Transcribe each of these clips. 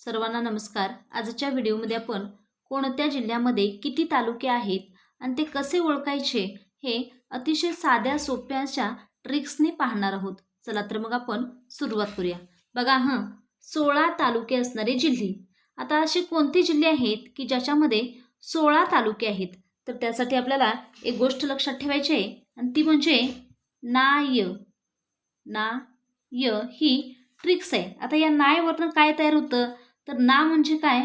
सर्वांना नमस्कार। आजच्या व्हिडिओमध्ये आपण कोणत्या जिल्ह्यामध्ये किती तालुके आहेत आणि ते कसे ओळखायचे हे अतिशय साध्या सोप्या अशा ट्रिक्सने पाहणार आहोत। चला तर मग आपण सुरुवात करूया। बघा 16 तालुके असणारे जिल्हे। आता असे कोणते जिल्हे आहेत की ज्याच्यामध्ये 16 तालुके आहेत? तर त्यासाठी आपल्याला एक गोष्ट लक्षात ठेवायची आहे आणि ती म्हणजे ना य ही ट्रिक्स आहे। आता या नायवरनं काय तयार होतं? तर ना म्हणजे काय?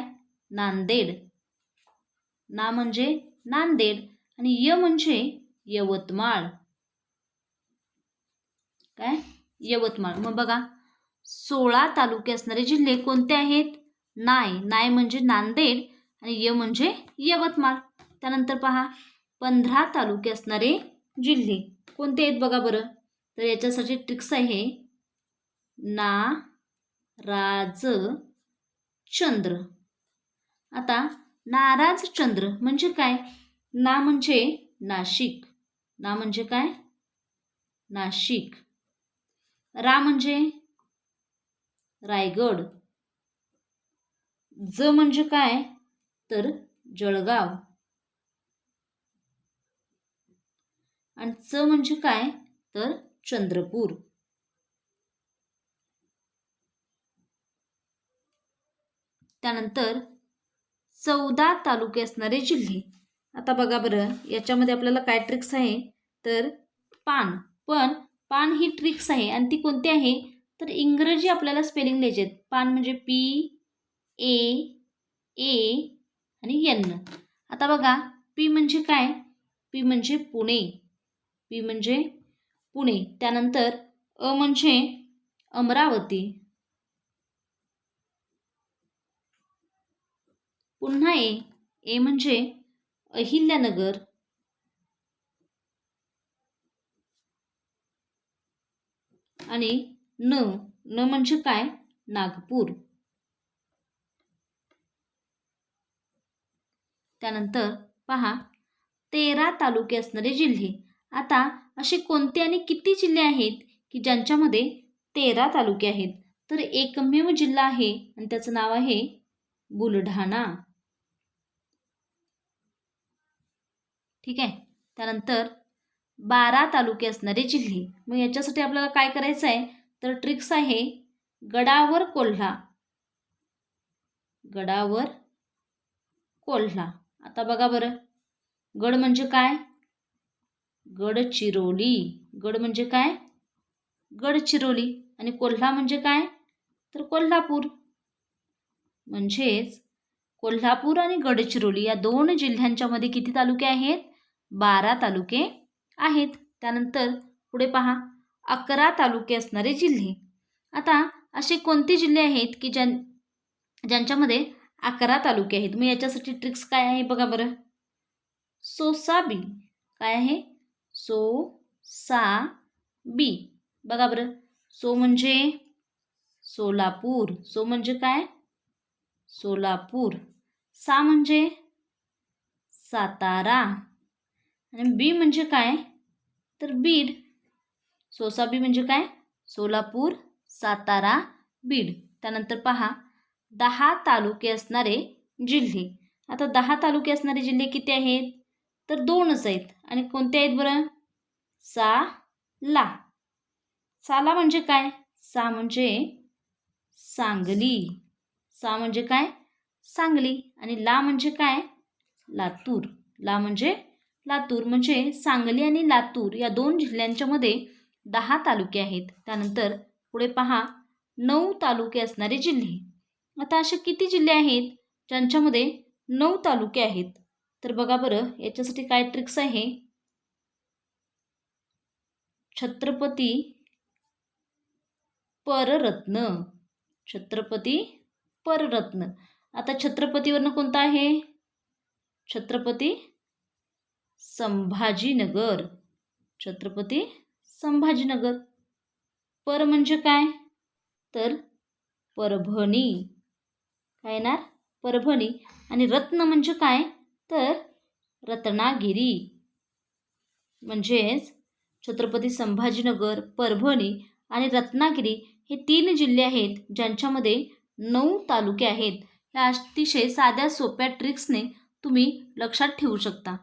नांदेड। ना म्हणजे नांदेड आणि य म्हणजे यवतमाळ। काय? यवतमाळ। मग बघा 16 तालुके असणारे जिल्हे कोणते आहेत? नाय म्हणजे नांदेड आणि य म्हणजे यवतमाळ। त्यानंतर पहा 15 तालुके असणारे जिल्हे कोणते आहेत बघा बरं? तर याच्यासाठी ट्रिक्स आहे नाराजचंद्र। आता नाराजचंद्र म्हणजे काय? ना म्हणजे नाशिक। ना म्हणजे काय? नाशिक। रा म्हणजे रायगड। ज म्हणजे काय? तर जळगाव। आणि च म्हणजे काय? तर चंद्रपूर। त्यानंतर 14 तालुके असणारे जिल्हे। आता बघा बरं याच्यामध्ये आपल्याला काय ट्रिक्स आहे? तर पान ही ट्रिक्स आहे आणि ती कोणती आहे? तर इंग्रजी आपल्याला स्पेलिंग लिहायचे आहेत। पान म्हणजे PAA आणि N। आता बघा पी म्हणजे काय? पी म्हणजे पुणे। पी म्हणजे पुणे। त्यानंतर अ म्हणजे अमरावती। पुन्हा ए म्हणजे अहिल्यानगर। आणि न म्हणजे काय? नागपूर। त्यानंतर पहा 13 तालुके असणारे जिल्हे। आता असे कोणते आणि किती जिल्हे आहेत की ज्यांच्यामध्ये 13 तालुके आहेत? तर एकमेव जिल्हा आहे आणि त्याचं नाव आहे बुलढाणा। ठीक आहे। त्यानंतर 12 तालुके असणारे जिल्हे। मग याच्यासाठी आपल्याला काय करायचं आहे? तर ट्रिक्स आहे गडावर कोल्हा। आता बघा बरं गड म्हणजे काय? गडचिरोली। गड म्हणजे काय? गडचिरोली। आणि कोल्हा म्हणजे काय? तर कोल्हापूर। म्हणजेच कोल्हापूर आणि गडचिरोली या दोन जिल्ह्यांच्या मध्ये किती तालुके आहेत? 12 तालुके आहेत। त्यानंतर पुढे पहा 11 तालुके असणारे जिल्हे। आता असे कोणते जिल्हे आहेत की ज्यांच्यामध्ये 11 तालुके आहेत? मग याच्यासाठी ट्रिक्स काय आहे बघा बरं? सोसाबी। काय आहे? सोसाबी। बघा बरं सो म्हणजे सोलापूर। सो म्हणजे काय? सोलापूर। सा म्हणजे सातारा आणि बी म्हणजे काय? तर बीड। सोसाबी म्हणजे काय? सोलापूर, सातारा, बीड। त्यानंतर पहा 10 तालुके असणारे जिल्हे। आता 10 तालुके असणारे जिल्हे किती आहेत? तर 2च आहेत। आणि कोणते आहेत बरं? साला म्हणजे काय? सा म्हणजे सांगली। सा म्हणजे काय? सांगली। आणि ला म्हणजे काय? लातूर। ला म्हणजे लातूर। म्हणजे सांगली आणि लातूर या दोन जिल्ह्यांच्या मध्ये 10 तालुके आहेत। त्यानंतर पुढे पहा 9 तालुके असणारे जिल्हे। आता असे किती जिल्हे आहेत ज्यांच्यामध्ये 9 तालुके आहेत? तर बघा बरं याच्यासाठी काय ट्रिक्स आहे? छत्रपती पररत्न। आता छत्रपतीवरनं कोणता आहे? छत्रपती संभाजीनगर। पर म्हणजे काय? तर परभणी। काय येणार? परभणी। आणि रत्न म्हणजे काय? तर रत्नागिरी। म्हणजेच छत्रपती संभाजीनगर, परभणी आणि रत्नागिरी हे 3 जिल्हे आहेत ज्यांच्यामध्ये 9 तालुके आहेत. ह्या अतिशय साध्या सोप्या ट्रिक्सने तुम्ही लक्षात ठेवू शकता.